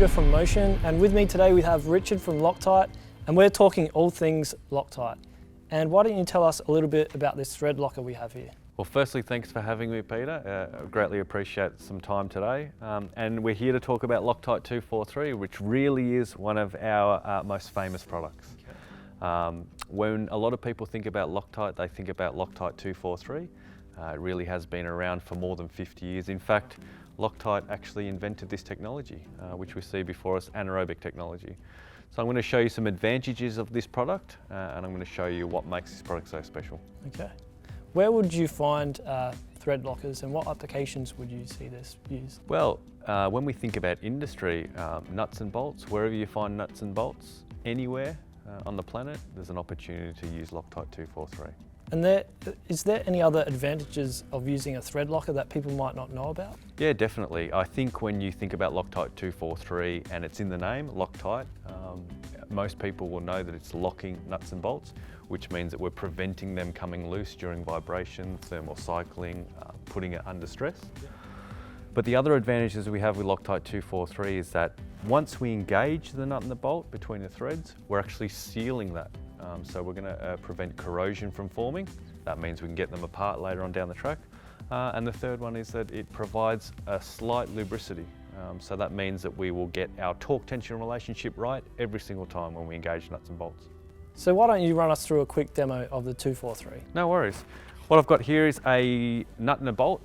Peter from Motion, and with me today we have Richard from Loctite, and we're talking all things Loctite. And why don't you tell us a little bit about this thread locker we have here? Well, firstly, thanks for having me, Peter. I greatly appreciate some time today. And we're here to talk about Loctite 243, which really is one of our most famous products. Okay. When a lot of people think about Loctite, they think about Loctite 243. It really has been around for more than 50 years. In fact, Loctite actually invented this technology, which we see before us, anaerobic technology. So I'm going to show you some advantages of this product, and I'm going to show you what makes this product so special. Okay. Where would you find thread lockers, and what applications would you see this used? Well, when we think about industry, nuts and bolts, wherever you find nuts and bolts, anywhere on the planet, there's an opportunity to use Loctite 243. And is there any other advantages of using a thread locker that people might not know about? Yeah, definitely. I think when you think about Loctite 243 and it's in the name, Loctite, most people will know that it's locking nuts and bolts, which means that we're preventing them coming loose during vibration, thermal cycling, putting it under stress. Yeah. But the other advantages we have with Loctite 243 is that once we engage the nut and the bolt between the threads, we're actually sealing that. So we're going to prevent corrosion from forming. That means we can get them apart later on down the track. And the third one is that it provides a slight lubricity. So that means that we will get our torque-tension relationship right every single time when we engage nuts and bolts. So why don't you run us through a quick demo of the 243? No worries. What I've got here is a nut and a bolt.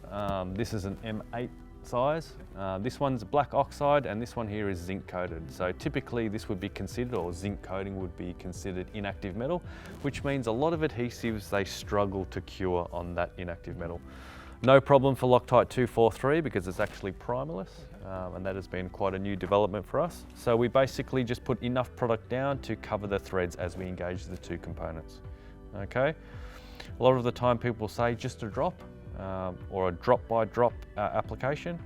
This is an M8 size. This one's black oxide and this one here is zinc coated. So typically this would be considered, or zinc coating would be considered, inactive metal, which means a lot of adhesives, they struggle to cure on that inactive metal. No problem for Loctite 243 because it's actually primerless, and that has been quite a new development for us. So we basically just put enough product down to cover the threads as we engage the two components. Okay. A lot of the time people say just a drop or a drop-by-drop application.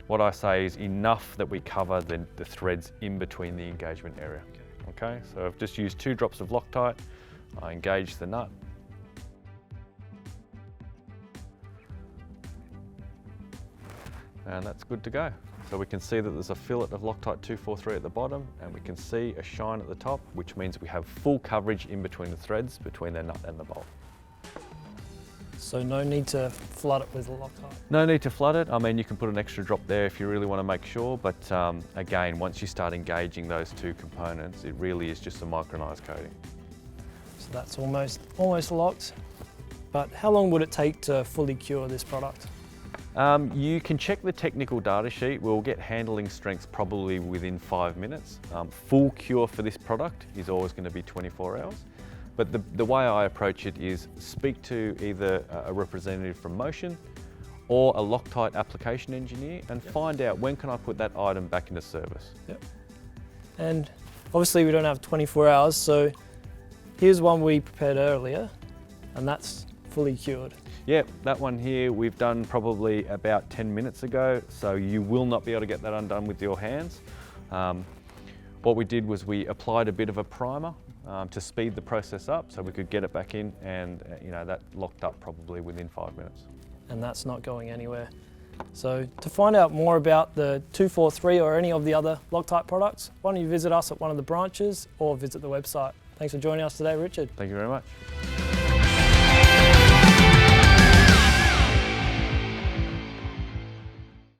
What I say is enough that we cover the threads in between the engagement area. Okay, so I've just used 2 drops of Loctite. I engage the nut. And that's good to go. So we can see that there's a fillet of Loctite 243 at the bottom, and we can see a shine at the top, which means we have full coverage in between the threads, between the nut and the bolt. So no need to flood it with Loctite? No need to flood it. I mean, you can put an extra drop there if you really want to make sure, but again, once you start engaging those two components, it really is just a micronized coating. So that's almost locked, but how long would it take to fully cure this product? You can check the technical data sheet. We'll get handling strengths probably within 5 minutes. Full cure for this product is always going to be 24 hours. But the way I approach it is speak to either a representative from Motion or a Loctite application engineer and find out when can I put that item back into service. Yep. And obviously we don't have 24 hours, so here's one we prepared earlier, and that's fully cured. Yeah, that one here we've done probably about 10 minutes ago, so you will not be able to get that undone with your hands. What we did was we applied a bit of a primer to speed the process up so we could get it back in, and that locked up probably within 5 minutes. And that's not going anywhere. So to find out more about the 243 or any of the other Loctite products, why don't you visit us at one of the branches or visit the website. Thanks for joining us today, Richard. Thank you very much.